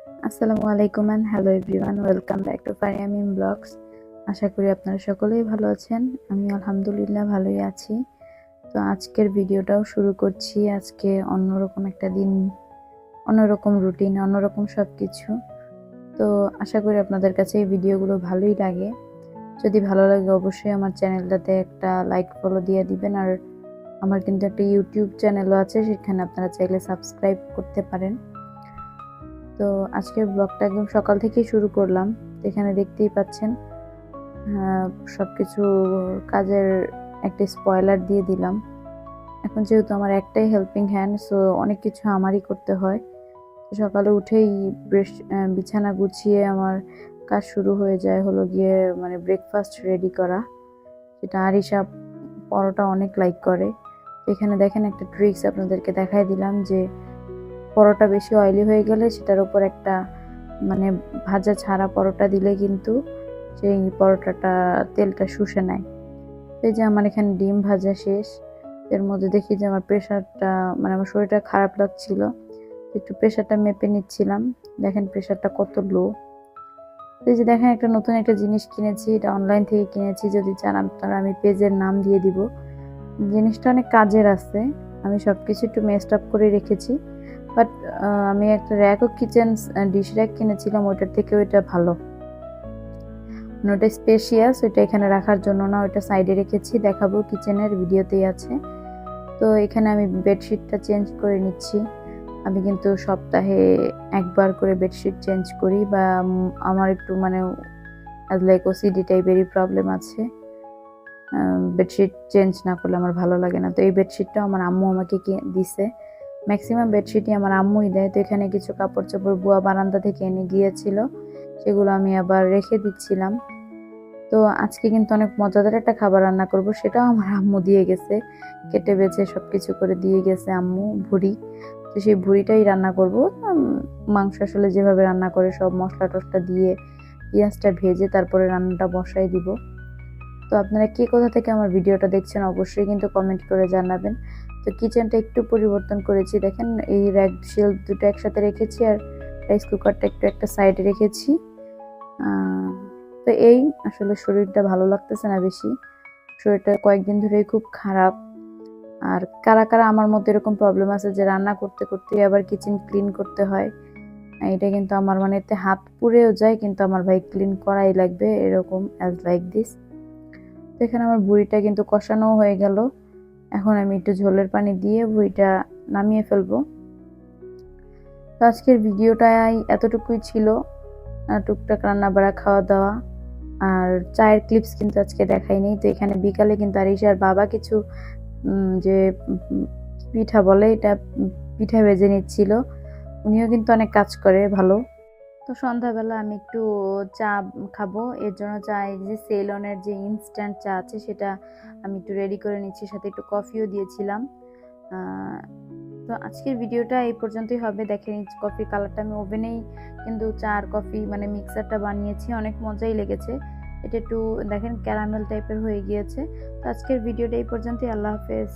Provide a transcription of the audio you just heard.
আসসালামু আলাইকুম and hello everyone, welcome back to Fariamin vlogs. আশা করি আপনারা সকলেই ভালো আছেন। আমি আলহামদুলিল্লাহ ভালোই আছি। তো আজকের ভিডিওটাও শুরু করছি। আজকে অন্যরকম একটা দিন, অন্যরকম রুটিন, অন্যরকম সব কিছু। তো আশা করি আপনাদের কাছে এই ভিডিওগুলো ভালোই লাগে। যদি ভালো লাগে অবশ্যই আমার চ্যানেলটাতে একটা লাইক ফলো দিয়ে দিবেন। আর আমার কিন্তু একটা ইউটিউব চ্যানেলও আছে, সেখানে আপনারা চাইলে সাবস্ক্রাইব করতে পারেন। তো আজকের ব্লগটা একদম সকাল থেকেই শুরু করলাম। এখানে দেখতেই পাচ্ছেন সবকিছু কাজের একটা স্পয়লার দিয়ে দিলাম। এখন যেহেতু আমার একটাই হেল্পিং হ্যান্ড, সো অনেক কিছু আমারই করতে হয়। সকালে উঠেই বিছানা গুছিয়ে আমার কাজ শুরু হয়ে যায় হলো গিয়ে মানে ব্রেকফাস্ট রেডি করা, যেটা আরিশা পরোটা অনেক লাইক করে। এখানে দেখেন একটা ট্রিক্স আপনাদেরকে দেখাই দিলাম যে পরোটা বেশি অয়েলি হয়ে গেলে সেটার উপর একটা মানে ভাজা ছাড়া পরোটা দিলে কিন্তু সেই পরোটাটা তেলটা শুষে নেয়। এই যে আমার এখানে ডিম ভাজা শেষ। এর মধ্যে দেখি যে আমার প্রেশারটা মানে আমার শরীরটা খারাপ লাগছিল, একটু প্রেশারটা মেপে নিচ্ছিলাম। দেখেন প্রেশারটা কত লো। এই যে দেখেন একটা নতুন একটা জিনিস কিনেছি, এটা অনলাইন থেকে কিনেছি। যদি চান আপনারা আমি পেজের নাম দিয়ে দিব। জিনিসটা অনেক কাজের আছে। আমি সবকিছু একটু মেসড আপ করে রেখেছি, বাট আমি একটা র্যাক ও কিচেন ডিশ র্যাক কিনেছিলাম, ওইটার থেকেও এটা ভালো। ওটা স্পেশিয়াস, ওইটা এখানে রাখার জন্য না, ওইটা সাইডে রেখেছি, দেখাবো কিচেনের ভিডিওতেই আছে। তো এখানে আমি বেডশিটটা চেঞ্জ করে নিচ্ছি। আমি কিন্তু সপ্তাহে একবার করে বেডশিট চেঞ্জ করি, বা আমার একটু মানে লাইক ওসিডি টাইপেরই প্রবলেম আছে। বেডশিট চেঞ্জ না করলে আমার ভালো লাগে না। তো এই বেডশিটটা আমার আম্মু আমাকে দিছে। ম্যাক্সিমাম বেডশিটই আমার আম্মুই দেয়। তো এখানে কিছু কাপড় চোপড় বুয়া বারান্দা থেকে এনে গিয়েছিল, সেগুলো আমি আবার রেখে দিচ্ছিলাম। তো আজকে কিন্তু অনেক মজাদার একটা খাবার রান্না করব, সেটাও আমার আম্মু দিয়ে গেছে, কেটে বেছে সবকিছু করে দিয়ে গেছে আম্মু, ভুড়ি। তো সেই ভুড়িটাই রান্না করব। মাংস আসলে যেভাবে রান্না করে সব মশলা টশলা দিয়ে পেঁয়াজটা ভেজে তারপরে রান্নাটা বসাই দিব। তো আপনারা কে কোথা থেকে আমার ভিডিওটা দেখছেন অবশ্যই কিন্তু কমেন্ট করে জানাবেন। তো কিচেনটা একটু পরিবর্তন করেছি, দেখেন এই র্যাক শেলফ দুটো একসাথে রেখেছি, আর রাইস কুকারটা একটু একটা সাইডে রেখেছি। তো এই আসলে শরীরটা ভালো লাগতেছে না বেশি, শরীরটা কয়েকদিন ধরেই খুব খারাপ। আর কারা কারা আমার মধ্যে এরকম প্রবলেম আছে যে রান্না করতে করতে আবার কিচেন ক্লিন করতে হয়, এটা কিন্তু আমার মানে এতে হাত পুড়েও যায়, কিন্তু আমার ভাই ক্লিন করাই লাগবে, এরকম অ্যাজ লাইক দিস। এখানে আমার বুড়িটা কিন্তু কষানো হয়ে গেল। এখন আমি একটু ঝোলের পানি দিয়ে বুড়িটা নামিয়ে ফেলবো। তো আজকের ভিডিওটাই এতটুকুই ছিল, টুকটাক রান্না বাড়া খাওয়া দাওয়া। আর চায়ের ক্লিপস কিন্তু আজকে দেখাইনি। তো এখানে বিকালে কিন্তু আরিশার বাবা কিছু যে পিঠা বলে, এটা পিঠা ভেজে নিচ্ছিল। উনিও কিন্তু অনেক কাজ করে ভালো। তো সন্ধ্যাবেলা আমি একটু চা খাবো, এর জন্য চা, এই যে সেলনের যে ইনস্ট্যান্ট চা আছে সেটা আমি একটু রেডি করে নিচ্ছি, সাথে একটু কফিও দিয়েছিলাম। তো আজকের ভিডিওটা এই পর্যন্তই হবে। দেখেন কফির কালারটা আমি ওভেনেই কিন্তু চা আর কফি মানে মিক্সারটা বানিয়েছি, অনেক মজাই লেগেছে। এটা একটু দেখেন ক্যারামেল টাইপের হয়ে গিয়েছে। তো আজকের ভিডিওটা এই পর্যন্তই। আল্লাহ হাফেজ।